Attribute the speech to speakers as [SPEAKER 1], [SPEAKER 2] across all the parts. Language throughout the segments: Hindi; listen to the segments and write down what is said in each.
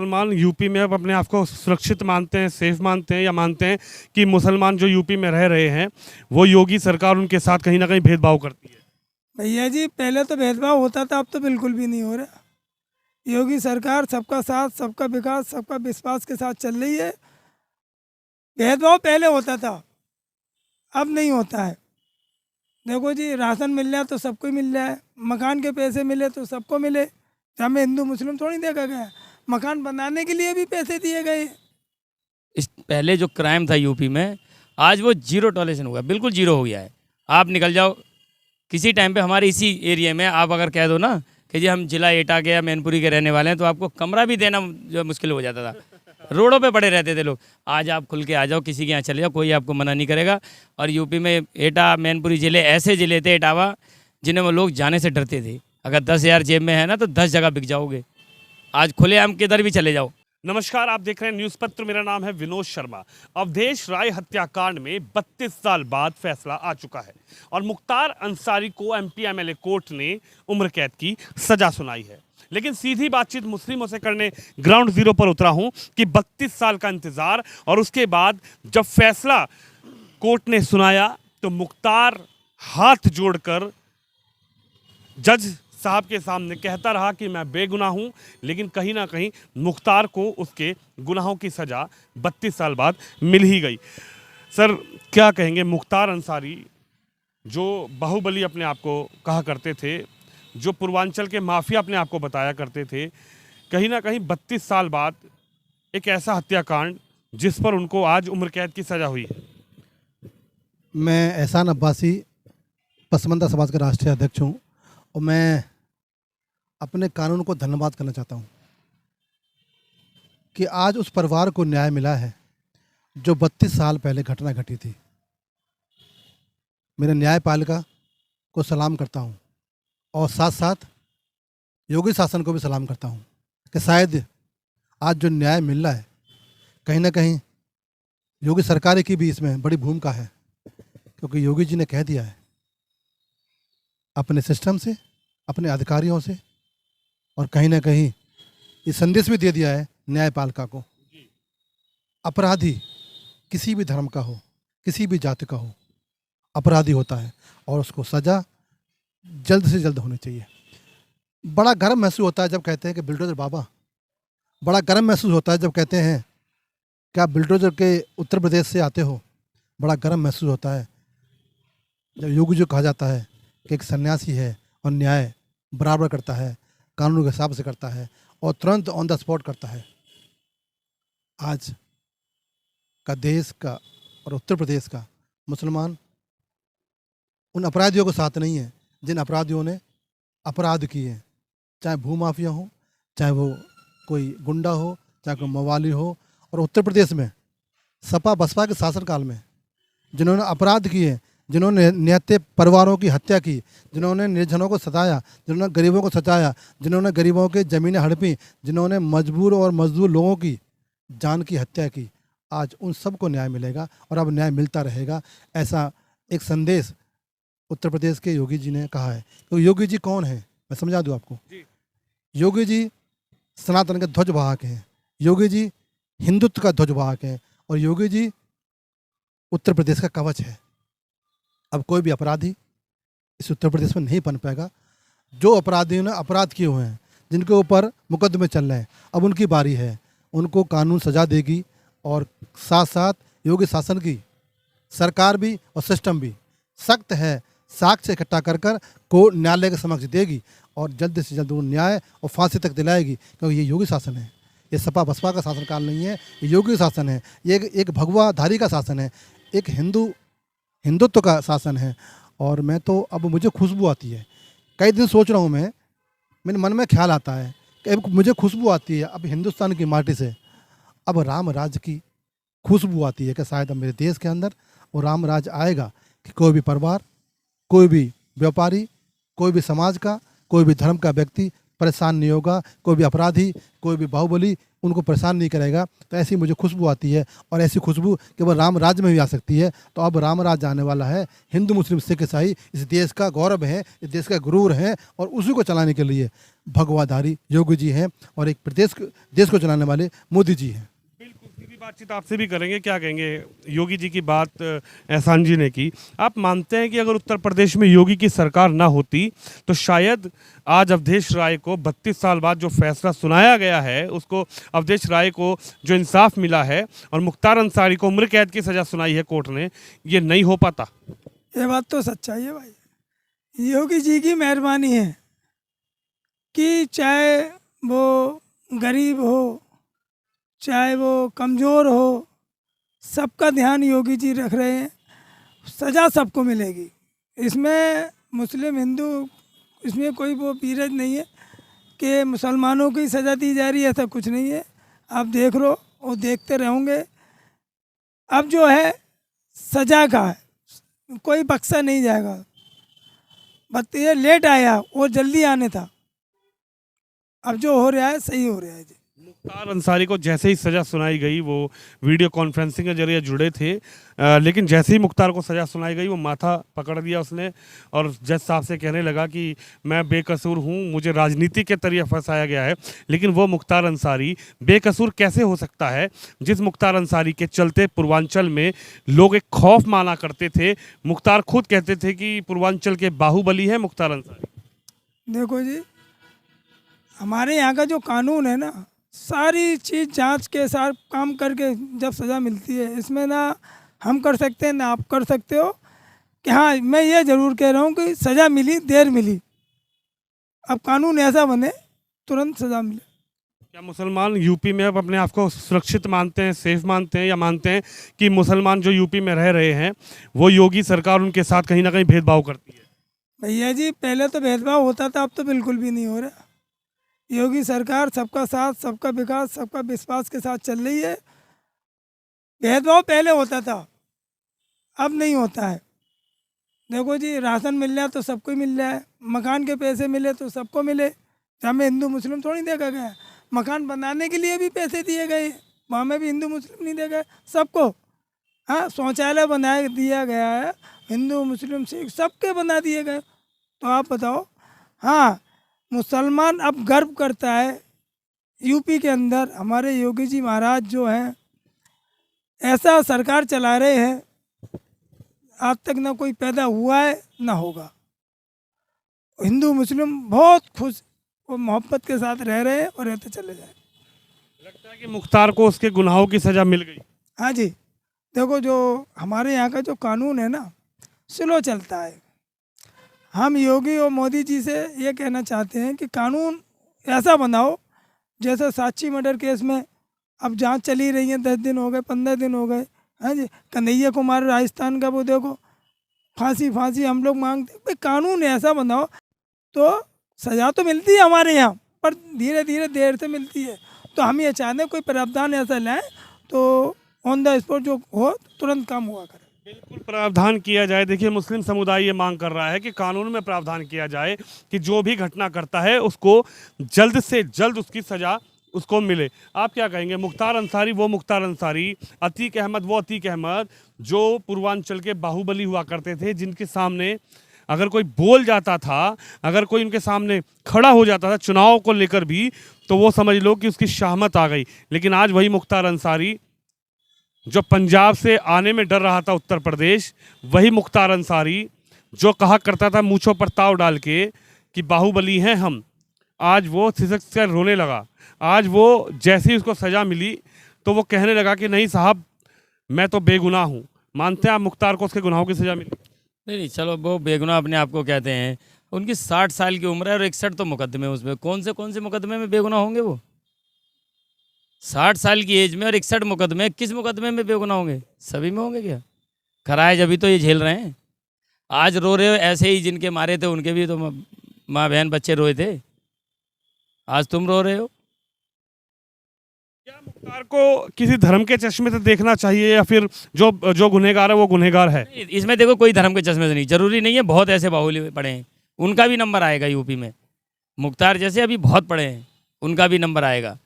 [SPEAKER 1] मुसलमान यूपी में अब अपने आप को सुरक्षित मानते हैं, सेफ मानते हैं, या मानते हैं कि मुसलमान जो यूपी में रह रहे हैं वो योगी सरकार उनके साथ कहीं ना कहीं भेदभाव करती है?
[SPEAKER 2] भैया जी, पहले तो भेदभाव होता था, अब तो बिल्कुल भी नहीं हो रहा। योगी सरकार सबका साथ, सबका विकास, सबका विश्वास के साथ चल रही है। भेदभाव पहले होता था, अब नहीं होता है। देखो जी, राशन मिल जाए तो सबको ही मिल जाए, मकान के पैसे मिले तो सबको मिले। हमें हिंदू मुस्लिम थोड़ी देखा गया, मकान बनाने के लिए भी पैसे दिए गए।
[SPEAKER 3] इस पहले जो क्राइम था यूपी में, आज वो जीरो टॉलरेशन हो गया, बिल्कुल जीरो हो गया है। आप निकल जाओ किसी टाइम पे हमारे इसी एरिया में, आप अगर कह दो ना कि जी हम जिला एटा के या मैनपुरी के रहने वाले हैं, तो आपको कमरा भी देना जो मुश्किल हो जाता था। रोडों पे पड़े रहते थे लोग। आज आप खुल के आ जाओ, किसी के यहाँ चले जाओ, कोई आपको मना नहीं करेगा। और यूपी में एटा मैनपुरी ज़िले ऐसे ज़िले थे, एटावा, जिन्हें वो लोग जाने से डरते थे। अगर 10,000 जेब में है ना तो 10 जगह बिक जाओगे। आज खुलेआम किधर भी चले जाओ।
[SPEAKER 1] नमस्कार, आप देख रहे हैं न्यूज़ पत्र। मेरा नाम है विनोद शर्मा। अवधेश राय हत्याकांड में 32 साल बाद फैसला आ चुका है और मुख्तार अंसारी को एमपी एमएलए कोर्ट ने उम्र कैद की सजा सुनाई है। लेकिन सीधी बातचीत मुस्लिमों से करने ग्राउंड जीरो पर उतरा हूं कि 32 साल का इंतजार और उसके बाद जब फैसला कोर्ट ने सुनाया तो मुख्तार हाथ जोड़कर जज साहब के सामने कहता रहा कि मैं बेगुनाह हूं, लेकिन कहीं ना कहीं मुख्तार को उसके गुनाहों की सज़ा 32 साल बाद मिल ही गई। सर, क्या कहेंगे? मुख्तार अंसारी जो बाहुबली अपने आप को कहा करते थे, जो पूर्वांचल के माफिया अपने आप को बताया करते थे, कहीं ना कहीं 32 साल बाद एक ऐसा हत्याकांड जिस पर उनको आज उम्र कैद की सज़ा हुई है।
[SPEAKER 4] मैं एहसान अब्बासी पसमंदा समाज का राष्ट्रीय अध्यक्ष हूँ और मैं अपने कानून को धन्यवाद करना चाहता हूँ कि आज उस परिवार को न्याय मिला है जो 32 साल पहले घटना घटी थी। मेरे न्यायपालिका को सलाम करता हूँ और साथ साथ योगी शासन को भी सलाम करता हूँ कि शायद आज जो न्याय मिल रहा है, कहीं ना कहीं योगी सरकार की भी इसमें बड़ी भूमिका है, क्योंकि योगी जी ने कह दिया है अपने सिस्टम से, अपने अधिकारियों से, और कहीं ना कहीं ये संदेश भी दे दिया है न्यायपालिका को, अपराधी किसी भी धर्म का हो, किसी भी जाति का हो, अपराधी होता है और उसको सज़ा जल्द से जल्द होनी चाहिए। बड़ा गर्व महसूस होता है जब कहते हैं कि बुलडोज़र बाबा, बड़ा गर्व महसूस होता है जब कहते हैं कि आप बुलडोज़र के उत्तर प्रदेश से आते हो। बड़ा गर्व महसूस होता है जब योगी जी कहा जाता है कि एक सन्यासी है और न्याय बराबर करता है, कानून के हिसाब से करता है और तुरंत ऑन द स्पॉट करता है। आज का देश का और उत्तर प्रदेश का मुसलमान उन अपराधियों के साथ नहीं है जिन अपराधियों ने अपराध किए, चाहे भूमाफिया हो, चाहे वो कोई गुंडा हो, चाहे कोई मवाली हो। और उत्तर प्रदेश में सपा बसपा के शासनकाल में जिन्होंने अपराध किए, जिन्होंने निहत्थे परिवारों की हत्या की, जिन्होंने निर्जनों को सताया, जिन्होंने गरीबों को सताया, जिन्होंने गरीबों के ज़मीनें हड़पी, जिन्होंने मजबूर और मजदूर लोगों की जान की हत्या की, आज उन सबको न्याय मिलेगा और अब न्याय मिलता रहेगा। ऐसा एक संदेश उत्तर प्रदेश के योगी जी ने कहा है। तो योगी जी कौन है, मैं समझा दूँ आपको। योगी जी सनातन के ध्वजवाहक हैं, योगी जी हिंदुत्व का ध्वजवाहक हैं और योगी जी उत्तर प्रदेश का कवच है। अब कोई भी अपराधी इस उत्तर प्रदेश में नहीं पन पाएगा। जो अपराधियों ने अपराध किए हुए हैं, जिनके ऊपर मुकदमे चल रहे हैं, अब उनकी बारी है, उनको कानून सजा देगी। और साथ साथ योगी शासन की सरकार भी और सिस्टम भी सख्त है, साक्ष्य इकट्ठा कर को न्यायालय के समक्ष देगी और जल्द से जल्द वो न्याय और फांसी तक दिलाएगी, क्योंकि ये योगी शासन है। ये सपा बसपा का शासनकाल नहीं है, ये योगी शासन है। ये एक भगवाधारी का शासन है, एक हिंदुत्व का शासन है। और मैं तो अब मुझे खुशबू आती है, कई दिन सोच रहा हूँ मैं, मेरे मन में ख्याल आता है कि अब मुझे खुशबू आती है अब हिंदुस्तान की माटी से, अब राम राज की खुशबू आती है कि शायद अब मेरे देश के अंदर वो राम राज आएगा कि कोई भी परिवार, कोई भी व्यापारी, कोई भी समाज का, कोई भी धर्म का व्यक्ति परेशान नहीं होगा, कोई भी अपराधी, कोई भी बाहुबली उनको परेशान नहीं करेगा। तो ऐसी मुझे खुशबू आती है, और ऐसी खुशबू केवल राम राज्य में भी आ सकती है। तो अब राम राज्य आने वाला है। हिंदू मुस्लिम सिख ईसाई इस देश का गौरव है, इस देश का गुरूर है, और उसी को चलाने के लिए भगवाधारी योगी जी हैं, और एक देश को चलाने वाले मोदी जी हैं।
[SPEAKER 1] बिल्कुल, सीधी बातचीत आपसे भी करेंगे। क्या कहेंगे, योगी जी की बात एहसान जी ने की, आप मानते हैं कि अगर उत्तर प्रदेश में योगी की सरकार ना होती तो शायद आज अवधेश राय को 32 साल बाद जो फैसला सुनाया गया है, उसको अवधेश राय को जो इंसाफ मिला है और मुख्तार अंसारी को उम्र कैद की सज़ा सुनाई है कोर्ट ने, ये नहीं हो पाता?
[SPEAKER 2] ये बात तो सच्चाई है भाई। योगी जी की मेहरबानी है कि चाहे वो गरीब हो, चाहे वो कमज़ोर हो, सबका ध्यान योगी जी रख रहे हैं। सज़ा सबको मिलेगी, इसमें मुस्लिम हिंदू इसमें कोई वो पीरज नहीं है कि मुसलमानों की सज़ा दी जा रही है, ऐसा कुछ नहीं है। आप देख लो और देखते रहोगे। अब जो है सज़ा का है, कोई बख्शा नहीं जाएगा। बस ये लेट आया और जल्दी आने था। अब जो हो रहा है सही हो रहा है जी।
[SPEAKER 1] मुख्तार अंसारी को जैसे ही सज़ा सुनाई गई, वो वीडियो कॉन्फ्रेंसिंग के जरिए जुड़े थे, लेकिन जैसे ही मुख्तार को सज़ा सुनाई गई वो माथा पकड़ दिया उसने और जज साहब से कहने लगा कि मैं बेकसूर हूँ, मुझे राजनीति के तरीके फंसाया गया है। लेकिन वो मुख्तार अंसारी बेकसूर कैसे हो सकता है, जिस मुख्तार अंसारी के चलते पूर्वांचल में लोग एक खौफ माना करते थे। मुख्तार खुद कहते थे कि पूर्वांचल के बाहुबली है मुख्तार अंसारी।
[SPEAKER 2] देखो जी, हमारे यहाँ का जो कानून है ना, सारी चीज़ जांच के साथ काम करके जब सज़ा मिलती है, इसमें ना हम कर सकते हैं ना आप कर सकते हो। कि हाँ, मैं ये ज़रूर कह रहा हूँ कि सज़ा मिली, देर मिली। अब कानून ऐसा बने तुरंत सज़ा मिले।
[SPEAKER 1] क्या मुसलमान यूपी में अब अपने आप को सुरक्षित मानते हैं, सेफ मानते हैं, या मानते हैं कि मुसलमान जो यूपी में रह रहे हैं वो योगी सरकार उनके साथ कहीं ना कहीं भेदभाव करती है?
[SPEAKER 2] भैया जी, पहले तो भेदभाव होता था, अब तो बिल्कुल भी नहीं हो रहा। योगी सरकार सबका साथ, सबका विकास, सबका विश्वास के साथ चल रही है। भेदभाव पहले होता था, अब नहीं होता है। देखो जी, राशन मिल रहा है तो सबको ही मिल रहा है, मकान के पैसे मिले तो सबको मिले। जहाँ में हिंदू मुस्लिम थोड़ी देखा गया है। मकान बनाने के लिए भी पैसे दिए गए, वहाँ में भी हिंदू मुस्लिम नहीं देखा, सबको। हाँ, शौचालय बना दिया गया है, हिंदू मुस्लिम सिख सबके बना दिए गए। तो आप बताओ। हाँ, मुसलमान अब गर्व करता है यूपी के अंदर हमारे योगी जी महाराज जो हैं, ऐसा सरकार चला रहे हैं, आज तक ना कोई पैदा हुआ है ना होगा। हिंदू मुस्लिम बहुत खुश और मोहब्बत के साथ रह रहे हैं और रहते चले जाए।
[SPEAKER 1] लगता है कि मुख्तार को उसके गुनाहों की सज़ा मिल गई।
[SPEAKER 2] हाँ जी, देखो जो हमारे यहाँ का जो कानून है ना, स्लो चलता है। हम योगी और मोदी जी से ये कहना चाहते हैं कि कानून ऐसा बनाओ, जैसे साक्षी मर्डर केस में अब जांच चली रही है, 10 दिन हो गए, 15 दिन हो गए। हाँ जी, कन्हैया कुमार राजस्थान का, वो देखो फांसी हम लोग मांगते हैं। भाई कानून ऐसा बनाओ तो सज़ा तो मिलती है हमारे यहाँ, पर धीरे धीरे देर से मिलती है। तो हम ये चाहते हैं कोई प्रावधान ऐसा लाएँ तो ऑन द स्पॉट जो हो तुरंत काम हुआ करे।
[SPEAKER 1] बिल्कुल प्रावधान किया जाए। देखिए, मुस्लिम समुदाय ये मांग कर रहा है कि कानून में प्रावधान किया जाए कि जो भी घटना करता है उसको जल्द से जल्द उसकी सज़ा उसको मिले। आप क्या कहेंगे? मुख्तार अंसारी वो मुख्तार अंसारी, अतीक अहमद वो अतीक अहमद, जो पूर्वांचल के बाहुबली हुआ करते थे, जिनके सामने अगर कोई बोल जाता था, अगर कोई उनके सामने खड़ा हो जाता था चुनाव को लेकर भी, तो वो समझ लो कि उसकी शाहमत आ गई। लेकिन आज वही मुख्तार अंसारी जो पंजाब से आने में डर रहा था उत्तर प्रदेश, वही मुख्तार अंसारी जो कहा करता था मूंछों पर ताव डाल के कि बाहुबली हैं हम, आज वो सिसक कर रोने लगा। आज वो जैसे ही उसको सज़ा मिली तो वो कहने लगा कि नहीं साहब, मैं तो बेगुनाह हूँ। मानते हैं आप मुख्तार को उसके गुनाहों की सज़ा मिली?
[SPEAKER 3] नहीं, चलो वो बेगुनाह अपने आप को कहते हैं। उनकी 60 साल की उम्र है और 61 तो मुकदमे उसमें। कौन से मुकदमे में बेगुनाह होंगे वो? 60 साल की एज में और 61 मुकदमे, किस मुकदमे में बेगुनाह होंगे? सभी में होंगे क्या? कराए जभी तो ये झेल रहे हैं। आज रो रहे हो ऐसे ही, जिनके मारे थे उनके भी तो माँ बहन बच्चे रोए थे। आज तुम रो रहे हो।
[SPEAKER 1] क्या मुख्तार को किसी धर्म के चश्मे से देखना चाहिए, या फिर जो गुनहगार है वो गुनहगार है?
[SPEAKER 3] इसमें देखो, कोई धर्म के चश्मे से नहीं, जरूरी नहीं है। बहुत ऐसे बाहुबली पड़े हैं, उनका भी नंबर आएगा यूपी में। मुख्तार जैसे अभी बहुत पढ़े हैं, उनका भी नंबर आएगा।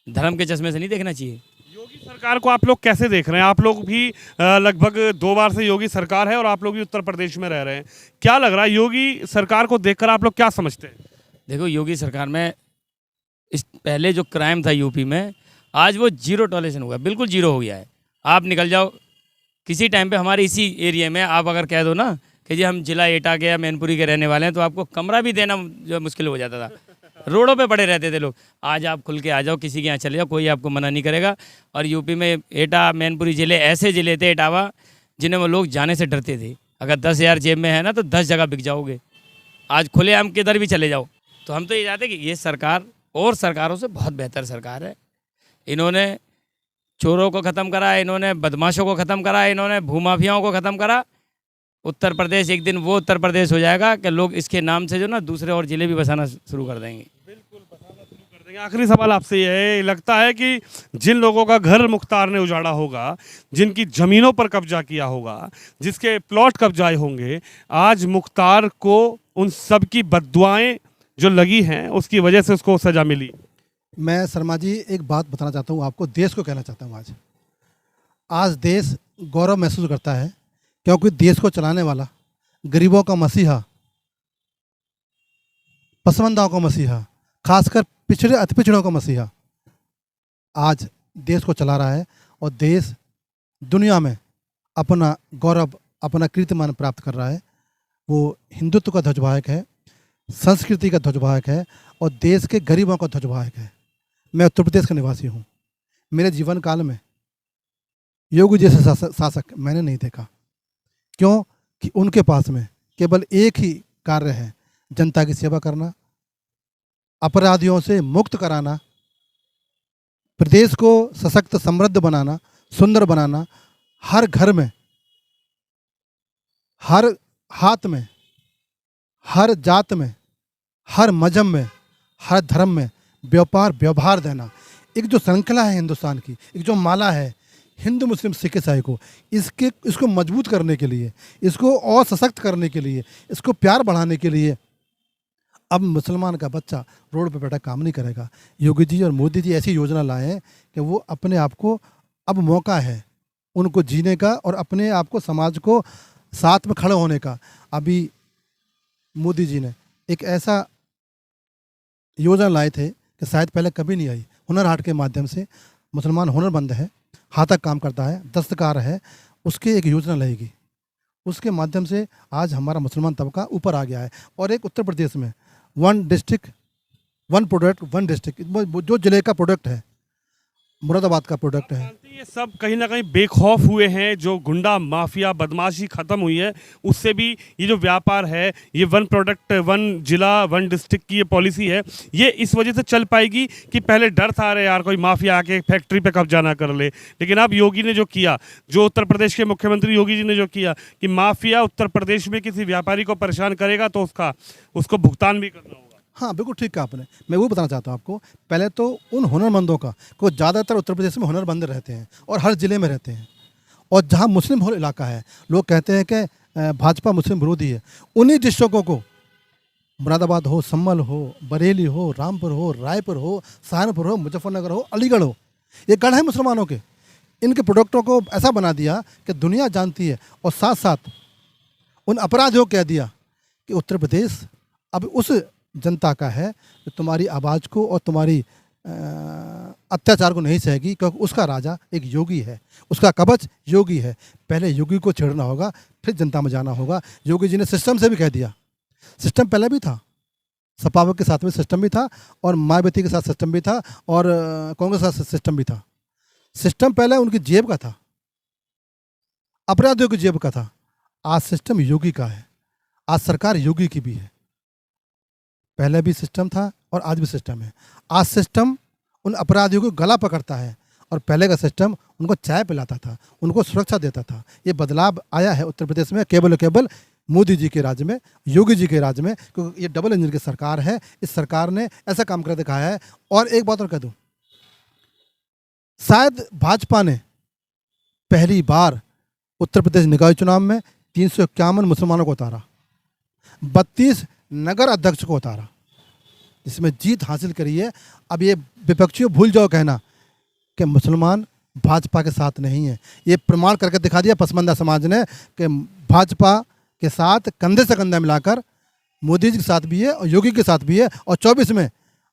[SPEAKER 3] धर्म के चश्मे से नहीं देखना चाहिए।
[SPEAKER 1] योगी सरकार को आप लोग कैसे देख रहे हैं? आप लोग भी लगभग 2 बार से योगी सरकार है और आप लोग भी उत्तर प्रदेश में रह रहे हैं। क्या लग रहा है योगी सरकार को देखकर आप लोग क्या समझते हैं?
[SPEAKER 3] देखो, योगी सरकार में इस पहले जो क्राइम था यूपी में, आज वो जीरो टॉलरेशन हुआ, बिल्कुल जीरो हो गया है। आप निकल जाओ किसी टाइम पे हमारे इसी एरिया में, आप अगर कह दो ना कि जी हम जिला एटा के या मैनपुरी के रहने वाले हैं, तो आपको कमरा भी देना जो मुश्किल हो जाता था। रोडों पे पड़े रहते थे लोग। आज आप खुल के आ जाओ, किसी के यहाँ चले जाओ, कोई आपको मना नहीं करेगा। और यूपी में एटा मैनपुरी ज़िले ऐसे ज़िले थे, एटावा, जिन्हें वो लोग जाने से डरते थे। अगर 10,000 जेब में है ना तो 10 जगह बिक जाओगे। आज खुलेआम किधर भी चले जाओ। तो हम तो ये चाहते हैं कि ये सरकार और सरकारों से बहुत बेहतर सरकार है। इन्होंने चोरों को ख़त्म करा, इन्होंने बदमाशों को ख़त्म करा, इन्होंने भूमाफियाओं को ख़त्म करा। उत्तर प्रदेश एक दिन वो उत्तर प्रदेश हो जाएगा कि लोग इसके नाम से जो ना दूसरे और ज़िले भी बसाना शुरू कर देंगे।
[SPEAKER 1] बिल्कुल बताना शुरू कर देंगे। आखिरी सवाल आपसे ये है, लगता है कि जिन लोगों का घर मुख्तार ने उजाड़ा होगा, जिनकी ज़मीनों पर कब्जा किया होगा, जिसके प्लॉट कब्जाए होंगे, आज मुख्तार को उन सब की बद्दुआएं जो लगी हैं उसकी वजह से उसको सज़ा मिली।
[SPEAKER 4] मैं शर्मा जी एक बात बताना चाहता हूँ आपको, देश को कहना चाहता हूँ। आज देश गौरव महसूस करता है क्योंकि देश को चलाने वाला, गरीबों का मसीहा, पसमानदाओं का मसीहा, खासकर पिछड़े अति पिछड़ों का मसीहा आज देश को चला रहा है। और देश दुनिया में अपना गौरव, अपना कीर्तिमान प्राप्त कर रहा है। वो हिंदुत्व का ध्वजवाहक है, संस्कृति का ध्वजवाहक है और देश के गरीबों का ध्वजवाहक है। मैं उत्तर प्रदेश का निवासी हूँ। मेरे जीवन काल में योगी जैसे शासक मैंने नहीं देखा। क्यों कि उनके पास में केवल एक ही कार्य है, जनता की सेवा करना, अपराधियों से मुक्त कराना, प्रदेश को सशक्त समृद्ध बनाना, सुंदर बनाना, हर घर में, हर हाथ में, हर जात में, हर मजहब में, हर धर्म में व्यापार व्यवहार देना। एक जो श्रृंखला है हिंदुस्तान की, एक जो माला है हिंदू मुस्लिम सिख ईसाई को, इसको मजबूत करने के लिए, इसको और सशक्त करने के लिए, इसको प्यार बढ़ाने के लिए अब मुसलमान का बच्चा रोड पर बैठा काम नहीं करेगा। योगी जी और मोदी जी ऐसी योजना लाए हैं कि वो अपने आप को, अब मौका है उनको जीने का और अपने आप को, समाज को साथ में खड़े होने का। अभी मोदी जी ने एक ऐसा योजना लाए थे कि शायद पहले कभी नहीं आई। हुनर हाट के माध्यम से मुसलमान हुनरमंद है, हाथक काम करता है, दस्तकार है, उसके एक योजना लगेगी। उसके माध्यम से आज हमारा मुसलमान तबका ऊपर आ गया है। और एक उत्तर प्रदेश में 1 डिस्ट्रिक्ट 1 प्रोडक्ट 1 डिस्ट्रिक्ट, जो जिले का प्रोडक्ट है, मुरादाबाद का प्रोडक्ट है।
[SPEAKER 1] ये सब कहीं ना कहीं बेखौफ हुए हैं। जो गुंडा माफिया बदमाशी खत्म हुई है, उससे भी ये जो व्यापार है, ये 1 प्रोडक्ट 1 जिला 1 डिस्ट्रिक्ट की ये पॉलिसी है, ये इस वजह से चल पाएगी कि पहले डर था, अरे यार कोई माफिया आके फैक्ट्री पे कब्जा ना कर ले। लेकिन अब योगी ने जो किया, जो उत्तर प्रदेश के मुख्यमंत्री योगी जी ने जो किया कि माफिया उत्तर प्रदेश में किसी व्यापारी को परेशान करेगा तो उसको भुगतान भी करना होगा।
[SPEAKER 4] हाँ बिल्कुल ठीक कहा आपने। मैं वो बताना चाहता हूँ आपको, पहले तो उन हुनरमंदों का, को ज़्यादातर उत्तर प्रदेश में हुनरमंद रहते हैं और हर ज़िले में रहते हैं। और जहाँ मुस्लिम बहुल इलाका है, लोग कहते हैं कि भाजपा मुस्लिम विरोधी है, उन्हीं डिस्ट्रिक्टों को, मुरादाबाद हो, संभल हो, बरेली हो, रामपुर हो, रायपुर हो, सहारनपुर हो, मुजफ्फरनगर हो, अलीगढ़ हो, ये गढ़ है मुसलमानों के। इनके प्रोडक्टों को ऐसा बना दिया कि दुनिया जानती है। और साथ साथ उन अपराधियों को कह दिया कि उत्तर प्रदेश अब उस जनता का है जो तुम्हारी आवाज़ को और तुम्हारी अत्याचार को नहीं सहेगी, क्योंकि उसका राजा एक योगी है, उसका कवच योगी है। पहले योगी को छेड़ना होगा, फिर जनता में जाना होगा। योगी जी ने सिस्टम से भी कह दिया, सिस्टम पहले भी था, सपा के साथ में सिस्टम भी था और मायावती के साथ सिस्टम भी था और कांग्रेस के साथ सिस्टम भी था। सिस्टम पहले उनकी जेब का था, अपराधियों की जेब का था। आज सिस्टम योगी का है, आज सरकार योगी की भी है। पहले भी सिस्टम था और आज भी सिस्टम है। आज सिस्टम उन अपराधियों को गला पकड़ता है और पहले का सिस्टम उनको चाय पिलाता था, उनको सुरक्षा देता था। ये बदलाव आया है उत्तर प्रदेश में केवल मोदी जी के राज में, योगी जी के राज में, क्योंकि ये डबल इंजन की सरकार है। इस सरकार ने ऐसा काम कर दिखाया है। और एक बात और कह दूं, शायद भाजपा ने पहली बार उत्तर प्रदेश निकाय चुनाव में 351 मुसलमानों को उतारा, 32 नगर अध्यक्ष को उतारा। जिसमें जीत हासिल करी है। अब ये विपक्षियों भूल जाओ कहना कि मुसलमान भाजपा के साथ नहीं है। ये प्रमाण करके दिखा दिया पसमानदा समाज ने कि भाजपा के साथ कंधे से कंधा मिलाकर मोदी जी के साथ भी है और योगी के साथ भी है, और 24 में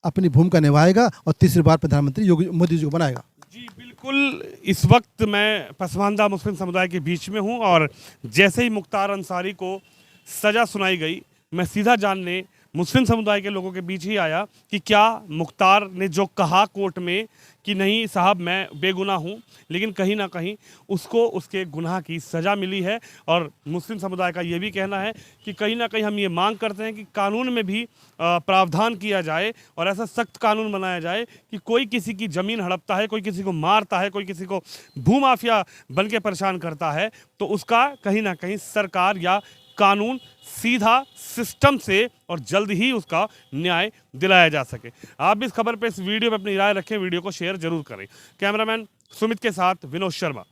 [SPEAKER 4] अपनी भूमिका निभाएगा और तीसरी बार प्रधानमंत्री योगी मोदी जी को बनाएगा।
[SPEAKER 1] जी बिल्कुल, इस वक्त मैं पसमानदा मुस्लिम समुदाय के बीच में हूं और जैसे ही मुख्तार अंसारी को सज़ा सुनाई गई, मैं सीधा जानने मुस्लिम समुदाय के लोगों के बीच ही आया कि क्या मुख्तार ने जो कहा कोर्ट में कि नहीं साहब मैं बेगुनाह हूं, लेकिन कहीं ना कहीं उसको उसके गुनाह की सज़ा मिली है। और मुस्लिम समुदाय का ये भी कहना है कि कहीं ना कहीं हम ये मांग करते हैं कि कानून में भी प्रावधान किया जाए और ऐसा सख्त कानून बनाया जाए कि कोई किसी की ज़मीन हड़पता है, कोई किसी को मारता है, कोई किसी को भूमाफिया बन के परेशान करता है, तो उसका कहीं ना कहीं सरकार या कानून सीधा सिस्टम से और जल्द ही उसका न्याय दिलाया जा सके। आप भी इस खबर पे, इस वीडियो पे अपनी राय रखें, वीडियो को शेयर जरूर करें। कैमरामैन सुमित के साथ विनोद शर्मा।